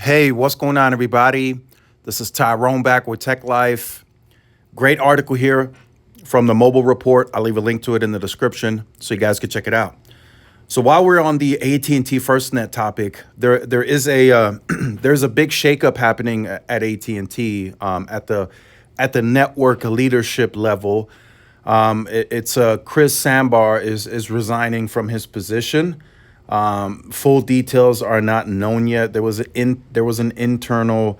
Hey, what's going on, everybody? This is Tyrone back with Tech Life. Great article here from the Mobile Report. I'll leave a link to it in the description so you guys can check it out. So while we're on the AT&T FirstNet topic, there is a there's a big shakeup happening at AT&T at the network leadership level. It's Chris Sambar is resigning from his position. Full details are not known yet. There was an internal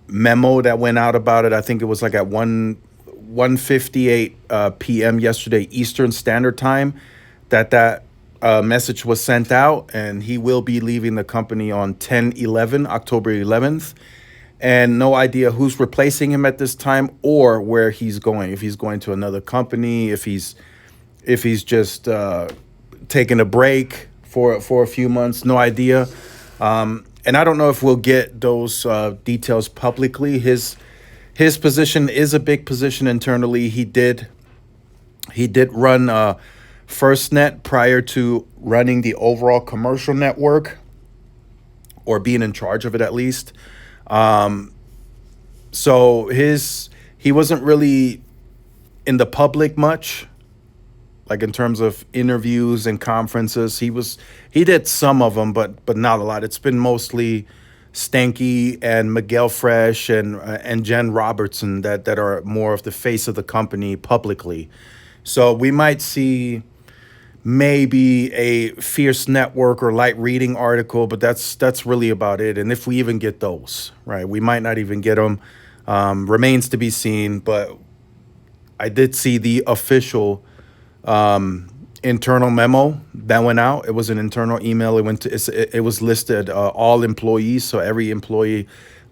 memo that went out about it. I think it was like at 1:58 p.m. yesterday Eastern Standard Time that message was sent out, and he will be leaving the company on 10/11, October 11th. And no idea who's replacing him at this time or where he's going. If he's going to another company, if he's just taking a break for a few months, no idea. And I don't know if we'll get those details publicly. His position is a big position internally. He did run FirstNet prior to running the overall commercial network, or being in charge of it at least. So he wasn't really in the public much, like in terms of interviews and conferences. He did some of them, but not a lot. It's been mostly Stanky and Miguel Fresh and Jen Robertson that are more of the face of the company publicly. So we might see maybe a Fierce Network or Light Reading article, but that's really about it. And if we even get those, right, we might not even get them. Remains to be seen. But I did see the official internal memo that went out. It was an internal email. It was listed all employees, so every employee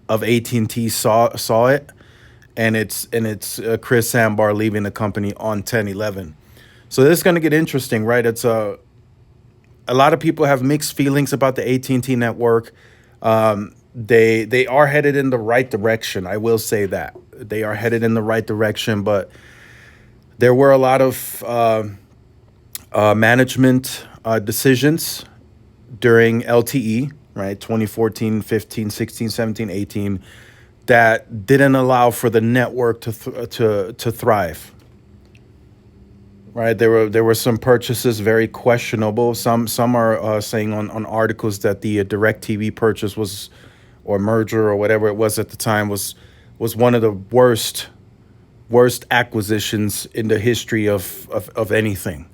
of AT&T saw it, and it's Chris Sambar leaving the company on 10/11. So this is going to get interesting, right? It's a lot of people have mixed feelings about the AT&T network. They are headed in the right direction. I will say that they are headed in the right direction, but there were a lot of management decisions during LTE, right? 2014, 15, 16, 17, 18, that didn't allow for the network to thrive. Right, there were some purchases very questionable. Some are saying on articles that the DirecTV purchase was, or merger or whatever it was at the time, was one of the worst acquisitions in the history of anything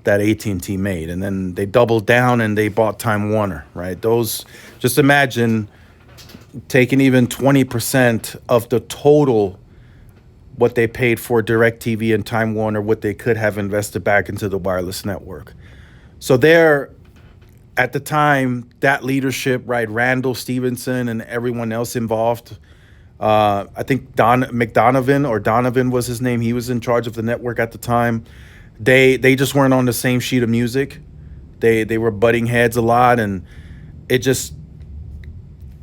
that AT&T made. And then they doubled down and they bought Time Warner, right? Those, just imagine taking even 20% of the total what they paid for DirecTV and Time Warner, what they could have invested back into the wireless network. So there, at the time, that leadership, right, Randall Stevenson and everyone else involved, I think Donovan was his name. He was in charge of the network at the time. They just weren't on the same sheet of music. They were butting heads a lot, and it just,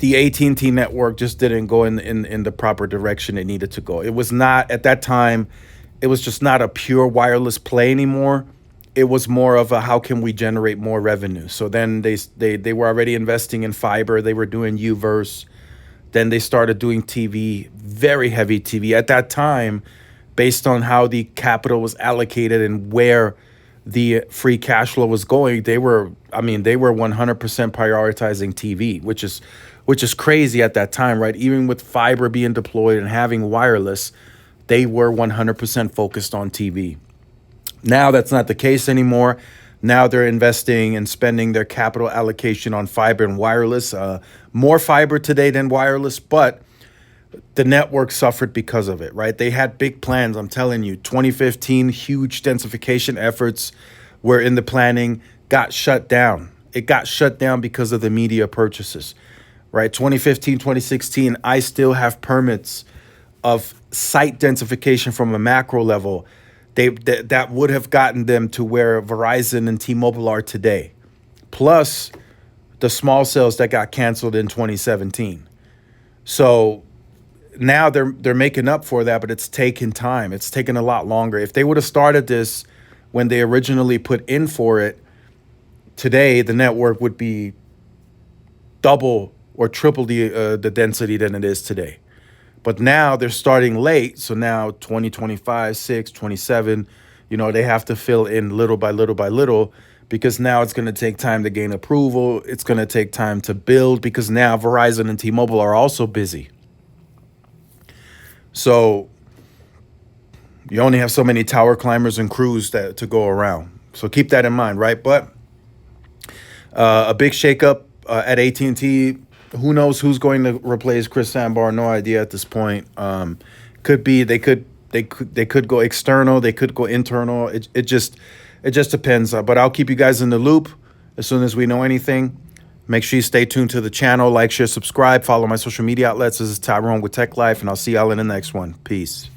the AT&T network just didn't go in the proper direction it needed to go. It was not, at that time, it was just not a pure wireless play anymore. It was more of a, how can we generate more revenue? So then they were already investing in fiber. They were doing Uverse. Then they started doing TV, very heavy TV. At that time, based on how the capital was allocated and where the free cash flow was going, they were 100% prioritizing TV, which is crazy at that time, right? Even with fiber being deployed and having wireless, they were 100% focused on TV. Now that's not the case anymore. Now they're investing and spending their capital allocation on fiber and wireless. More fiber today than wireless, but the network suffered because of it, right? They had big plans. I'm telling you, 2015, huge densification efforts were in the planning, got shut down. It got shut down because of the media purchases, right? 2015, 2016, I still have permits of site densification from a macro level. That would have gotten them to where Verizon and T-Mobile are today, plus the small cells that got canceled in 2017. So now they're making up for that, but it's taken time. It's taken a lot longer. If they would have started this when they originally put in for it, today the network would be double or triple the density than it is today. But now they're starting late, so now 2025, 6, 27, they have to fill in little by little by little, because now it's going to take time to gain approval. It's going to take time to build, because now Verizon and T-Mobile are also busy. So you only have so many tower climbers and crews to go around. So keep that in mind, right? But a big shakeup at AT&T. Who knows who's going to replace Chris Sandbar? No idea at this point. Could be they could go external. They could go internal. It just depends. But I'll keep you guys in the loop as soon as we know anything. Make sure you stay tuned to the channel. Like, share, subscribe. Follow my social media outlets. This is Tyrone with Tech Life, and I'll see y'all in the next one. Peace.